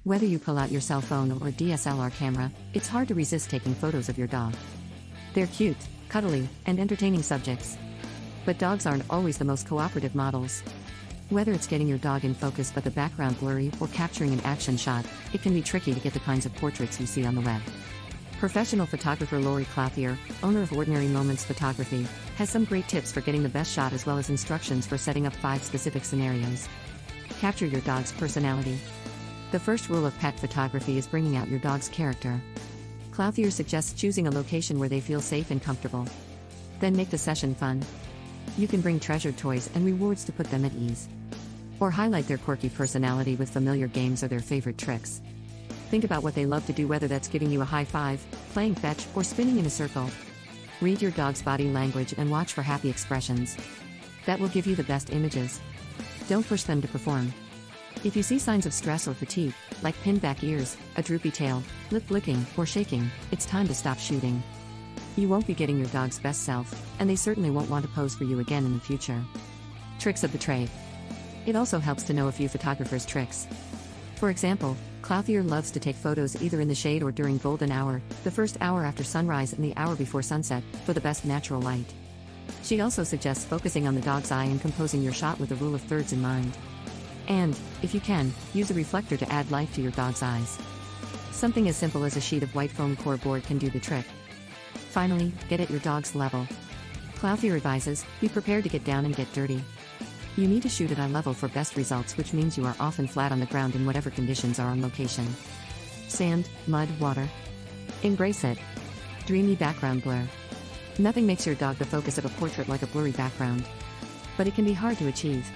Whether you pull out your cell phone or a DSLR camera, it's hard to resist taking photos of your dog. They're cute, cuddly, and entertaining subjects. But dogs aren't always the most cooperative models. Whether it's getting your dog in focus but the background blurry or capturing an action shot, it can be tricky to get the kinds of portraits you see on the web. Professional photographer Lori Clothier, owner of Ordinary Moments Photography, has some great tips for getting the best shot as well as instructions for setting up 5 specific scenarios. Capture your dog's personality. The first rule of pet photography is bringing out your dog's character. Clothier suggests choosing a location where they feel safe and comfortable. Then make the session fun. You can bring treasured toys and rewards to put them at ease. Or highlight their quirky personality with familiar games or their favorite tricks. Think about what they love to do, whether that's giving you a high five, playing fetch, or spinning in a circle. Read your dog's body language and watch for happy expressions. That will give you the best images. Don't push them to perform. If you see signs of stress or fatigue, like pinned back ears, a droopy tail, lip licking, or shaking, it's time to stop shooting. You won't be getting your dog's best self, and they certainly won't want to pose for you again in the future. Tricks of the trade. It also helps to know a few photographers' tricks. For example, Clothier loves to take photos either in the shade or during golden hour, the first hour after sunrise and the hour before sunset, for the best natural light. She also suggests focusing on the dog's eye and composing your shot with the rule of thirds in mind. And, if you can, use a reflector to add life to your dog's eyes. Something as simple as a sheet of white foam core board can do the trick. Finally, get at your dog's level. Clothier advises, be prepared to get down and get dirty. You need to shoot at eye level for best results, which means you are often flat on the ground in whatever conditions are on location. Sand, mud, water. Embrace it. Dreamy background blur. Nothing makes your dog the focus of a portrait like a blurry background. But it can be hard to achieve.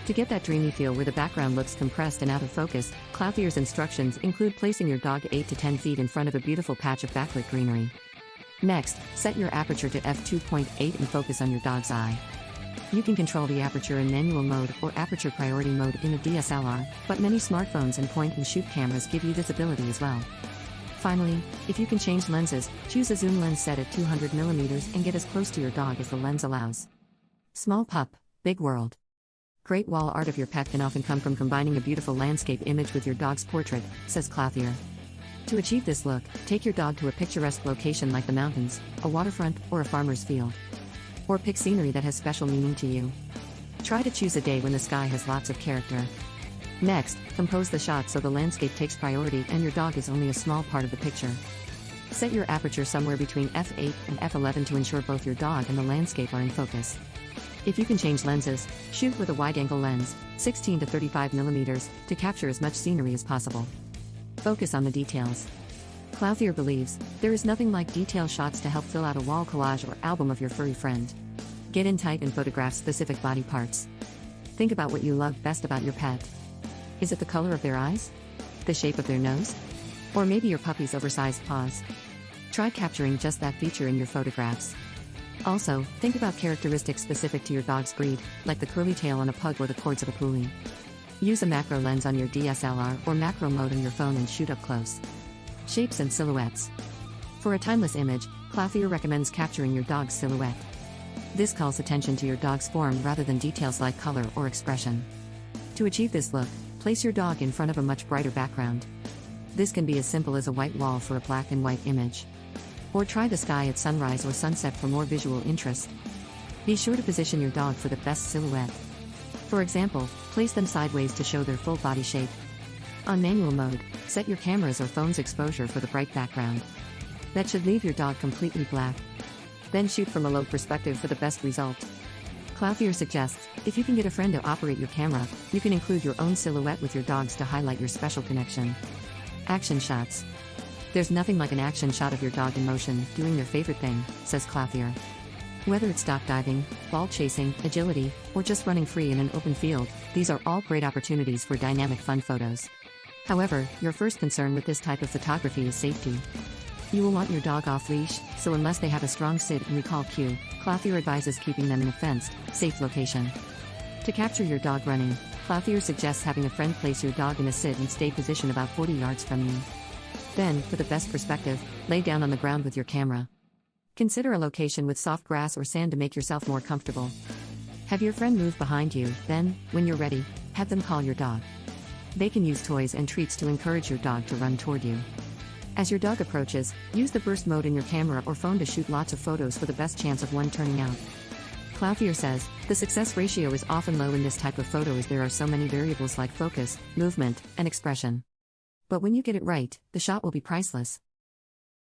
To get that dreamy feel where the background looks compressed and out of focus, Clothier's instructions include placing your dog 8 to 10 feet in front of a beautiful patch of backlit greenery. Next, set your aperture to f2.8 and focus on your dog's eye. You can control the aperture in manual mode or aperture priority mode in a DSLR, but many smartphones and point-and-shoot cameras give you this ability as well. Finally, if you can change lenses, choose a zoom lens set at 200mm and get as close to your dog as the lens allows. Small pup, big world. Great wall art of your pet can often come from combining a beautiful landscape image with your dog's portrait, says Clothier. To achieve this look, take your dog to a picturesque location like the mountains, a waterfront, or a farmer's field. Or pick scenery that has special meaning to you. Try to choose a day when the sky has lots of character. Next, compose the shot so the landscape takes priority and your dog is only a small part of the picture. Set your aperture somewhere between f8 and f11 to ensure both your dog and the landscape are in focus. If you can change lenses, shoot with a wide-angle lens, 16 to 35mm, to capture as much scenery as possible. Focus on the details. Clothier believes, there is nothing like detail shots to help fill out a wall collage or album of your furry friend. Get in tight and photograph specific body parts. Think about what you love best about your pet. Is it the color of their eyes? The shape of their nose? Or maybe your puppy's oversized paws? Try capturing just that feature in your photographs. Also, think about characteristics specific to your dog's breed, like the curly tail on a pug or the cords of a poolie. Use a macro lens on your DSLR or macro mode on your phone and shoot up close. Shapes and silhouettes. For a timeless image, Clothier recommends capturing your dog's silhouette. This calls attention to your dog's form rather than details like color or expression. To achieve this look, place your dog in front of a much brighter background. This can be as simple as a white wall for a black and white image. Or try the sky at sunrise or sunset for more visual interest. Be sure to position your dog for the best silhouette. For example, place them sideways to show their full body shape. On manual mode, set your cameras or phone's exposure for the bright background. That should leave your dog completely black. Then shoot from a low perspective for the best result. Clothier suggests, if you can get a friend to operate your camera, you can include your own silhouette with your dogs to highlight your special connection. Action shots. There's nothing like an action shot of your dog in motion, doing their favorite thing, says Clothier. Whether it's dock diving, ball chasing, agility, or just running free in an open field, these are all great opportunities for dynamic fun photos. However, your first concern with this type of photography is safety. You will want your dog off-leash, so unless they have a strong sit and recall cue, Clothier advises keeping them in a fenced, safe location. To capture your dog running, Clothier suggests having a friend place your dog in a sit and stay position about 40 yards from you. Then, for the best perspective, lay down on the ground with your camera. Consider a location with soft grass or sand to make yourself more comfortable. Have your friend move behind you, then, when you're ready, have them call your dog. They can use toys and treats to encourage your dog to run toward you. As your dog approaches, use the burst mode in your camera or phone to shoot lots of photos for the best chance of one turning out. Clouthier says, the success ratio is often low in this type of photo as there are so many variables like focus, movement, and expression. But when you get it right, the shot will be priceless.